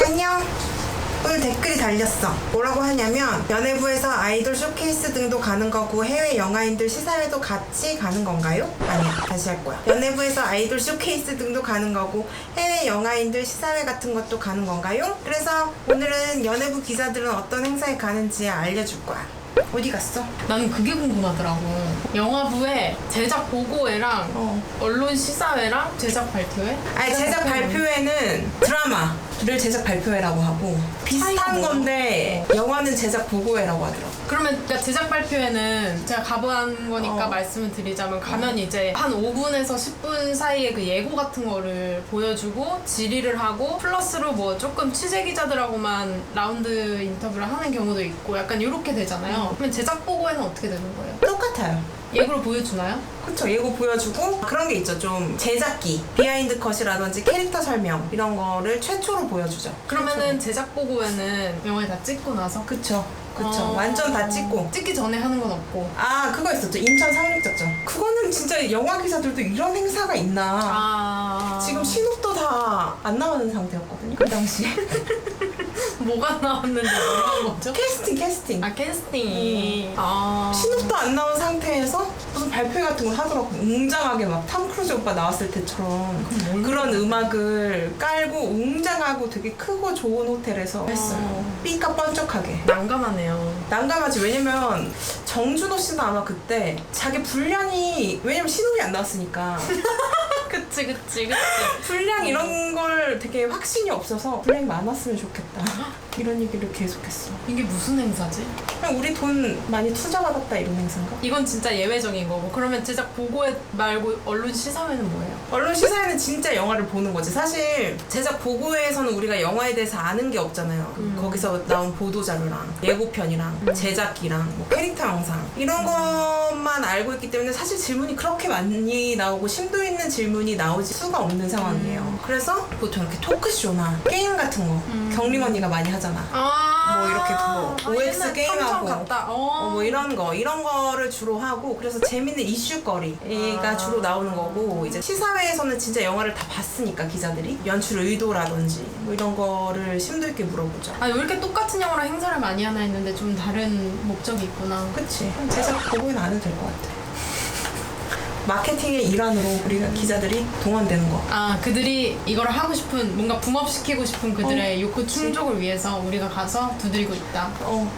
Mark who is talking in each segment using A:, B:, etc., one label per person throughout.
A: 안녕. 오늘 댓글이 달렸어. 뭐라고 하냐면 연예부에서 아이돌 쇼케이스 등도 가는 거고 해외 영화인들 시사회도 같이 가는 건가요? 아니야, 다시 할 거야. 연예부에서 아이돌 쇼케이스 등도 가는 거고 해외 영화인들 시사회 같은 것도 가는 건가요? 그래서 오늘은 연예부 기자들은 어떤 행사에 가는지 알려줄 거야. 어디 갔어?
B: 나는 그게 궁금하더라고. 영화부에 제작 보고회랑 언론 시사회랑 제작 발표회?
A: 아니, 제작 발표회는 드라마를 제작 발표회라고 하고 비슷한 건데 영화는 제작 보고회라고 하더라고.
B: 그러면 그러니까 제작 발표회는 제가 가본 거니까 말씀을 드리자면 가면 이제 한 5분에서 10분 사이에 그 예고 같은 거를 보여주고 질의를 하고 플러스로 뭐 조금 취재 기자들하고만 라운드 인터뷰를 하는 경우도 있고 약간 이렇게 되잖아요. 그러면 제작 보고회는 어떻게 되는 거예요?
A: 똑같아요.
B: 예고를 보여주나요?
A: 그쵸, 예고 보여주고 그런 게 있죠. 좀 제작기, 비하인드 컷이라든지 캐릭터 설명 이런 거를 최초로 보여주죠.
B: 그러면은 제작 보고회는 영화에 다 찍고 나서?
A: 그쵸. 완전 다 찍고.
B: 찍기 전에 하는 건 없고.
A: 아, 그거 있었죠. 인천 상륙작전. 그거는 진짜 영화 기사들도 이런 행사가 있나. 지금 신호도 다 안 나오는 상태였거든요, 그 당시에.
B: 뭐가 나왔는지 뭐라는 거죠?
A: 캐스팅.
B: 아, 캐스팅.
A: 신호도 안 나온 상태에서 무슨 발표 같은 걸 하더라고. 웅장하게 막 탐 크루즈 오빠 나왔을 때처럼 그런 음악을 깔고 웅장하고 되게 크고 좋은 호텔에서 했어요. 삐까 번쩍하게. 난감하지. 왜냐면 정준호 씨는 아마 그때 자기 분량이, 왜냐면 신호이 안 나왔으니까
B: 그치.
A: 분량 이런 걸 되게 확신이 없어서 분량이 많았으면 좋겠다 이런 얘기를 계속했어.
B: 이게 무슨 행사지?
A: 그냥 우리 돈 많이 투자받았다 이런 행사인가?
B: 이건 진짜 예외적인 거고. 그러면 제작 보고회 말고 언론 시사회는 뭐예요?
A: 언론 시사회는 진짜 영화를 보는 거지. 사실 제작 보고회에서는 우리가 영화에 대해서 아는 게 없잖아요. 거기서 나온 보도자료랑 예고편이랑 제작기랑 뭐 캐릭터 영상 이런 것만 알고 있기 때문에 사실 질문이 그렇게 많이 나오고 심도 있는 질문이 나오지 수가 없는 상황이에요. 그래서 보통 이렇게 토크쇼나 게임 같은 거 경림 언니가 많이 하잖아. 뭐 이렇게 뭐 OX 게임하고 뭐 이런 거를 주로 하고, 그래서 재밌는 이슈거리가 주로 나오는 거고, 이제 시사회에서는 진짜 영화를 다 봤으니까 기자들이 연출 의도라든지 뭐 이런 거를 심도 있게 물어보죠.
B: 왜 이렇게 똑같은 영화랑 행사를 많이 하나 했는데 좀 다른 목적이 있구나.
A: 그치. 제작 보고는 안 해도 될 것 같아. 마케팅의 일환으로 우리가 기자들이 동원되는 거.
B: 그들이 이걸 하고 싶은, 뭔가 붕업시키고 싶은 그들의 욕구 충족을 위해서 우리가 가서 두드리고 있다.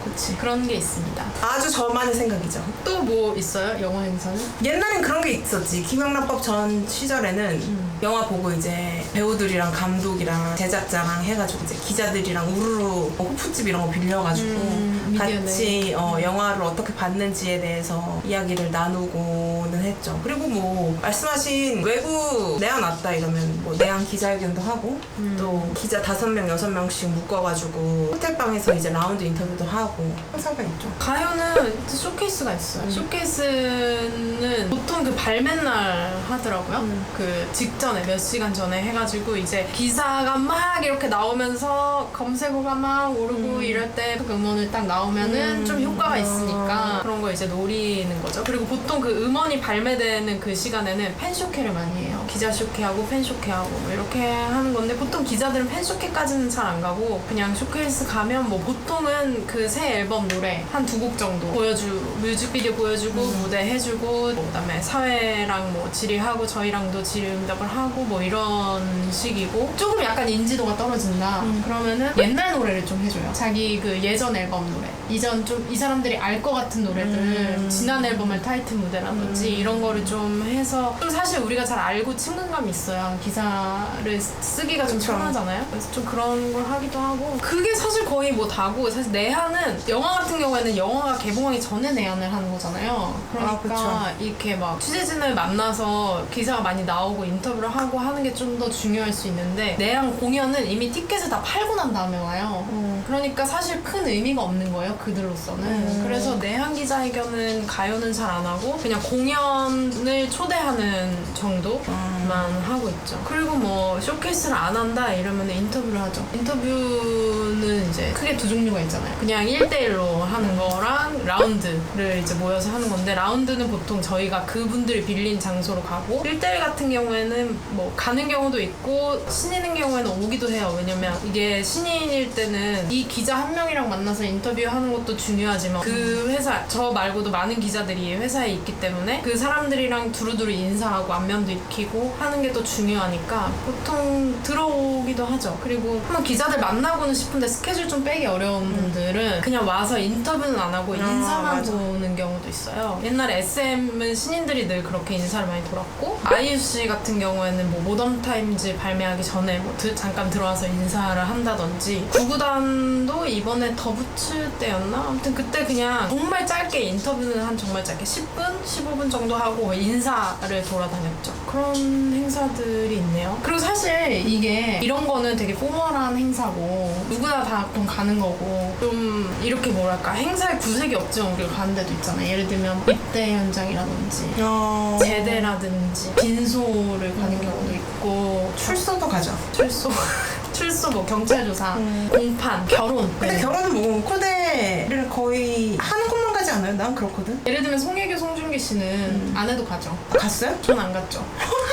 A: 그치.
B: 그런 게 있습니다.
A: 아주 저만의 생각이죠.
B: 또 뭐 있어요? 영화 행사는?
A: 옛날엔 그런 게 있었지. 김영란법 전 시절에는 영화 보고 이제 배우들이랑 감독이랑 제작자랑 해가지고 이제 기자들이랑 우르르 호프집 이런 거 빌려가지고 같이 영화를 어떻게 봤는지에 대해서 이야기를 나누고는 했죠. 그리고 뭐 말씀하신 외부 내한 왔다 이러면 뭐 내한 기자회견도 하고 또 기자 5명, 6명씩 묶어가지고 호텔방에서 이제 라운드 인터뷰도 하고 행사가 있죠.
B: 가요는 쇼케이스가 있어요. 쇼케이스는 보통 그 발매날 하더라고요. 그 직전에 몇 시간 전에 해가지고 이제 기사가 막 이렇게 나오면서 검색어가 막 오르고 이럴 때 그 음원을 딱 나오면은 좀 효과가 있으니까 그런 거 이제 노리는 거죠. 그리고 보통 그 음원이 발매되는 그 시간에는 팬쇼케를 많이 해요. 기자 쇼케하고 팬쇼케하고 뭐 이렇게 하는 건데, 보통 기자들은 팬쇼케까지는 잘 안 가고 그냥 쇼케이스 가면 뭐 보통은 그 새 앨범 노래 한 2곡 정도 뮤직비디오 보여주고 무대 해주고 그다음에 사회랑 뭐 질의하고 저희랑도 질의응답을 하고 뭐 이런 식이고, 조금 약간 인지도가 떨어진다 그러면은 옛날 노래를 좀 해줘요. 자기 그 예전 앨범 노래, 이전 좀 이 사람들이 알 것 같은 노래들, 지난 앨범의 타이틀 무대라든지 이런 거를 좀 해서, 좀 사실 우리가 잘 알고 친근감이 있어야 기사를 쓰기가 좀 편하잖아요. 그래서 좀 그런 걸 하기도 하고, 그게 사실 거의 뭐 다고, 사실 내한은 영화 같은 경우에는 영화가 개봉하기 전에 내한을 하는 거잖아요. 그러니까 이렇게 막 취재진을 만나서 기사가 많이 나오고 인터뷰를 하고 하는 게 좀 더 중요할 수 있는데, 내한 공연은 이미 티켓을 다 팔고 난 다음에 와요. 그러니까 사실 큰 의미가 없는 거예요, 그들로서는. 그래서 내한 기자회견은 가요는 잘 안 하고 그냥 공연을 초대하는 정도? 일만 하고 있죠. 그리고 뭐 쇼케이스를 안 한다 이러면 인터뷰를 하죠. 인터뷰는 이제 크게 두 종류가 있잖아요. 그냥 1대1로 하는 거랑 라운드를 이제 모여서 하는 건데, 라운드는 보통 저희가 그분들이 빌린 장소로 가고, 1대1 같은 경우에는 뭐 가는 경우도 있고 신인인 경우에는 오기도 해요. 왜냐면 이게 신인일 때는 이 기자 한 명이랑 만나서 인터뷰하는 것도 중요하지만 그 회사, 저 말고도 많은 기자들이 회사에 있기 때문에 그 사람들이랑 두루두루 인사하고 안면도 익히고 하는 게 또 중요하니까 보통 들어오기도 하죠. 그리고 한번 기자들 만나고는 싶은데 스케줄 좀 빼기 어려운 분들은 그냥 와서 인터뷰는 안 하고 인사만
A: 맞아.
B: 보는 경우도 있어요. 옛날에 SM은 신인들이 늘 그렇게 인사를 많이 돌았고, IUC 같은 경우에는 뭐 모던타임즈 발매하기 전에 뭐 잠깐 들어와서 인사를 한다든지, 구구단도 이번에 더부츠 때였나? 아무튼 그때 그냥 정말 짧게 인터뷰는 한 정말 짧게 10분? 15분 정도 하고 인사를 돌아다녔죠. 그런 행사들이 있네요. 그리고 사실 이게 이런 거는 되게 포멀한 행사고 누구나 다 그럼 가는 거고, 좀 이렇게 뭐랄까 행사에 구색이 없지만 우리가 가는 데도 있잖아요. 예를 들면 입대 현장이라든지 제대라든지 빈소를 가는 경우도 있고,
A: 출소도 가죠.
B: 출소 뭐 경찰 조사, 공판, 결혼.
A: 근데 결혼은 뭐 코대를 거의 하는 것만 가지 않아요? 난 그렇거든.
B: 예를 들면 송혜교, 송중기 씨는 안 해도 가죠.
A: 갔어요?
B: 전 안 갔죠.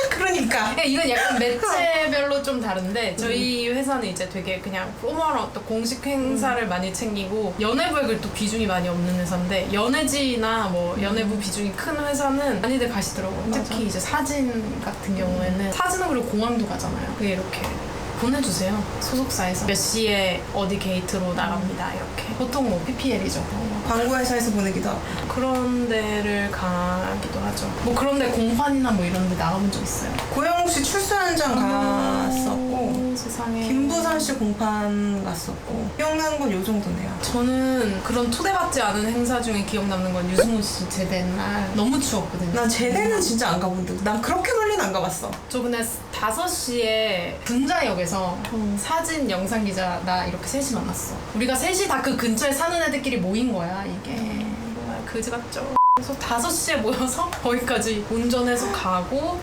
A: 그러니까.
B: 그러니까 이건 약간 매체별로 좀 다른데, 저희 회사는 이제 되게 그냥 포멀한 어떤 공식 행사를 많이 챙기고, 연예부에 또 비중이 많이 없는 회사인데, 연예지나 뭐 연예부 비중이 큰 회사는 많이들 가시더라고요.
A: 맞아.
B: 특히 이제 사진 같은 경우에는 사진은 그리고 공항도 가잖아요. 그게 이렇게 보내주세요. 소속사에서 몇 시에 어디 게이트로 나갑니다 이렇게. 보통 뭐 PPL이죠.
A: 광고회사에서 보내기도 하고.
B: 그런 데를 가기도 하죠. 뭐 그런 데 공판이나 뭐 이런 데 나가본 적 있어요.
A: 고영욱 씨 출소 현장 갔었고,
B: 세상에.
A: 김부선 씨 공판 갔었고, 기억나는 건 요 정도네요.
B: 저는 그런 초대받지 않은 행사 중에 기억 남는 건 유승우 씨 제대 날 너무 추웠거든요.
A: 난 제대는 진짜 안 가본 듯. 난 그렇게 멀리는 안 가봤어.
B: 저 그날 5시에 분자역에서 사진 영상 기자 나 이렇게 셋이 만났어. 우리가 셋이 다 그 근처에 사는 애들끼리 모인 거야. 이게 정말 그지 같죠. 그래서 5시에 모여서 거기까지 운전해서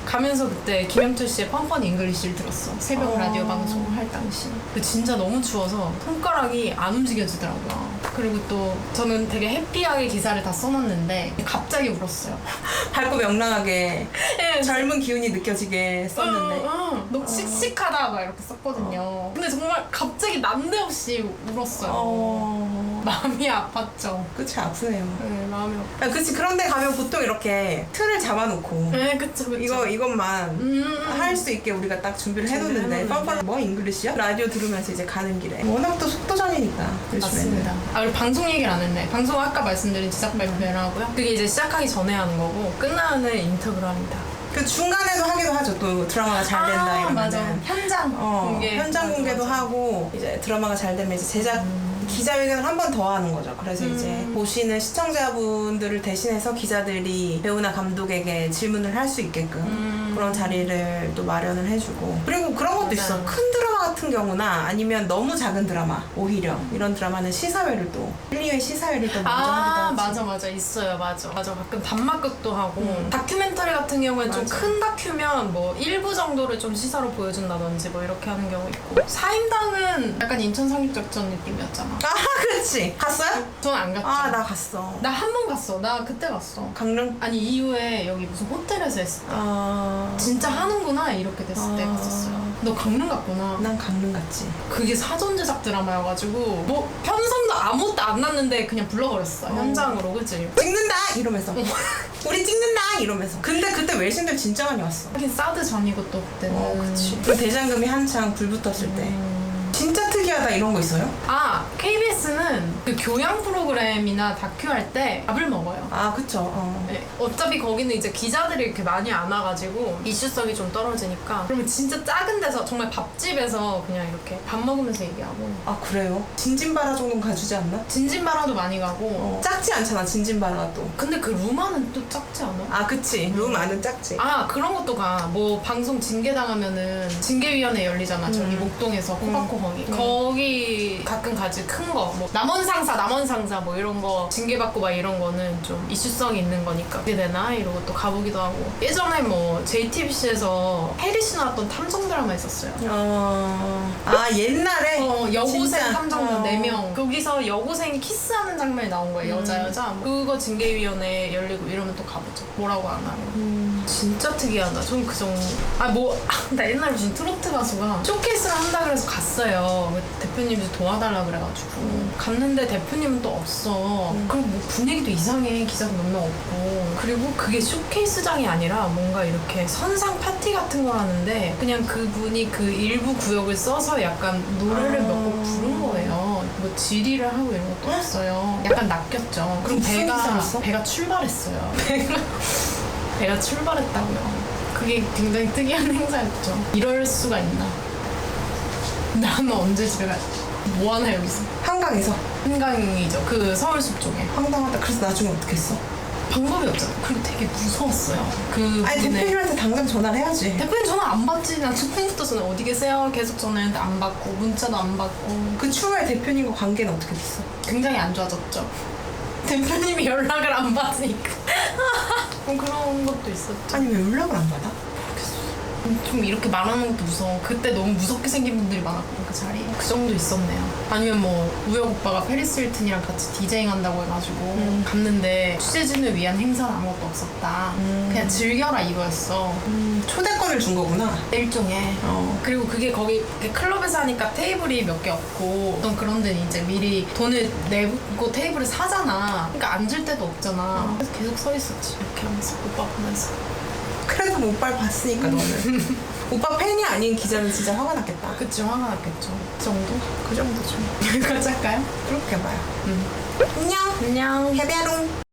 B: 가면서 그때 김영철 씨의 펀펀 잉글리시를 들었어. 새벽 라디오 방송을 할 당시. 진짜 너무 추워서 손가락이 안 움직여지더라고요. 그리고 또 저는 되게 해피하게 기사를 다 써놨는데 갑자기 울었어요.
A: 밝고 명랑하게
B: 예,
A: 젊은 기운이 느껴지게 썼는데.
B: 너무 씩씩하다 막 이렇게 썼거든요. 근데 정말 갑자기 난데없이 울었어요. 마음이 아팠죠.
A: 그치, 아프네요.
B: 네, 마음이 아팠죠.
A: 그치, 그런데 가면 보통 이렇게 틀을 잡아놓고
B: 네, 그쵸.
A: 이것만 할 수 있게 우리가 딱 준비를 해놓는데, 뻔뻔 뭐 잉글리시야? 라디오 들으면서 이제 가는 길에 워낙 또 속도전이니까
B: 맞습니다. 그리고 방송 얘기를 안 했네. 방송 아까 말씀드린 제작 발표를 하고요. 그게 이제 시작하기 전에 하는 거고, 끝나는 인터뷰를 합니다.
A: 그 중간에도 하기도 하죠. 또 드라마가 잘 된다 이러면.
B: 맞아. 현장 공개.
A: 현장
B: 맞아,
A: 공개도
B: 맞아.
A: 하고, 이제 드라마가 잘 되면 이제 제작 기자회견을 한 번 더 하는 거죠. 그래서 이제 보시는 시청자분들을 대신해서 기자들이 배우나 감독에게 질문을 할 수 있게끔 그런 자리를 또 마련을 해주고, 그리고 그런 것도 있어. 큰 드라마 같은 경우나 아니면 너무 작은 드라마, 오히려 이런 드라마는 시사회를 또 1, 2회 시사회를 또 먼저 하기도 하지.
B: 맞아 있어요. 맞아 가끔 단막극도 하고, 다큐멘터리 같은 경우엔 좀 큰 다큐면 뭐 일부 정도를 좀 시사로 보여준다든지 뭐 이렇게 하는 경우 있고, 사임당은 약간 인천 상륙작전 느낌이었잖아.
A: 아, 그렇지. 갔어요?
B: 전 안 갔죠.
A: 아, 나 갔어.
B: 나 한 번 갔어. 나 그때 갔어.
A: 강릉?
B: 아니 이후에 여기 무슨 호텔에서 했을 때 진짜 하는구나 이렇게 됐을 때 갔었어요. 너 강릉 갔구나.
A: 난 강릉 갔지.
B: 그게 사전 제작 드라마여가지고 뭐 편성도 아무것도 안 났는데 그냥 불러버렸어. 현장으로. 그치?
A: 찍는다! 이러면서. 우리 찍는다! 이러면서. 근데 그때 외신들 진짜 많이 왔어.
B: 하긴 사드 전이고 또 그때는.
A: 그치. 그 대장금이 한창 불 붙었을 때. 진짜 특이하다 이런 거 있어요?
B: KBS는 그 교양 프로그램이나 다큐 할 때 밥을 먹어요.
A: 아, 그쵸.
B: 네, 어차피 거기는 이제 기자들이 이렇게 많이 안 와가지고 이슈성이 좀 떨어지니까, 그러면 진짜 작은 데서 정말 밥집에서 그냥 이렇게 밥 먹으면서 얘기하고.
A: 아, 그래요? 진진바라 정도는 가주지 않나?
B: 진진바라도 많이 가고.
A: 작지 않잖아, 진진바라가 또.
B: 근데 그 루마는 또 작지 않아?
A: 아, 그치. 룸 안은 작지.
B: 그런 것도 가. 뭐 방송 징계당하면은 징계위원회 열리잖아. 저기 목동에서 코바코항이. 거기 가끔 가지 큰 거 뭐 남원 상사 뭐 이런 거 징계받고 막 이런 거는 좀 이슈성이 있는 거니까 그게 되나 이러고 또 가보기도 하고. 예전에 뭐 JTBC에서 해리씨 나왔던 탐정 드라마 있었어요.
A: 아 옛날에
B: 여고생
A: 진짜?
B: 탐정단 4명 거기서 여고생이 키스하는 장면이 나온 거예요. 여자 그거 징계위원회 열리고 이러면 또 가보죠. 뭐라고 안 하고. 진짜 특이하다. 전 그 정도. 나 옛날에 무슨 트로트 가수가 쇼케이스를 한다 그래서 갔어요. 대표님이 도와달라 그래가지고 갔는데 대표님은 또 없어. 그리고 뭐 분위기도 이상해. 기자도 몇 명 없고. 그리고 그게 쇼케이스장이 아니라 뭔가 이렇게 선상 파티 같은 걸 하는데 그냥 그분이 그 일부 구역을 써서 약간 노래를 몇 곡 부른 거예요. 뭐 질의를 하고 이런 것도 없어요. 약간 낚였죠. 그리고 배가 출발했어요. 배가 출발했다고요. 그게 굉장히 특이한 행사였죠. 이럴 수가 있나. 나는 언제 집에 가? 뭐 하나 여기서?
A: 한강에서
B: 한강이죠. 그 서울숲 쪽에.
A: 황당하다. 그래서 나중에 어떻게 했어?
B: 방법이 없잖아. 그리고 되게 무서웠어요.
A: 아니 대표님한테 당장 전화를 해야지.
B: 대표님 전화 안 받지. 난 초반부터 전화 어디 계세요? 계속 전화했는데 안 받고 문자도 안 받고.
A: 그 추후에 대표님과 관계는 어떻게 됐어?
B: 굉장히 안 좋아졌죠. 대표님이 연락을 안 받으니까. 그런 것도 있었죠.
A: 아니 왜 연락을 안 받아?
B: 좀 이렇게 말하는 것도 무서워. 그때 너무 무섭게 생긴 분들이 많았거든 그 자리에. 그 정도 있었네요. 아니면 뭐 우혁 오빠가 페리스 힐튼이랑 같이 디제잉 한다고 해가지고 갔는데 취재진을 위한 행사는 아무것도 없었다. 그냥 즐겨라 이거였어.
A: 초대권을 준 거구나.
B: 일종의. 그리고 그게 거기 클럽에서 하니까 테이블이 몇 개 없고 어떤 그런 데는 이제 미리 돈을 내고 테이블을 사잖아. 그러니까 앉을 데도 없잖아. 그래서 계속 서 있었지. 이렇게 하면서 오빠 보면서.
A: 그래도 뭐 오빠를 봤으니까 너는. 오빠 팬이 아닌 기자는 진짜 화가 났겠다.
B: 그치, 화가 났겠죠. 그 정도?
A: 그 정도죠.
B: 여기까지 할까요?
A: 그렇게 봐요. 안녕.
B: 안녕.
A: 해베롱.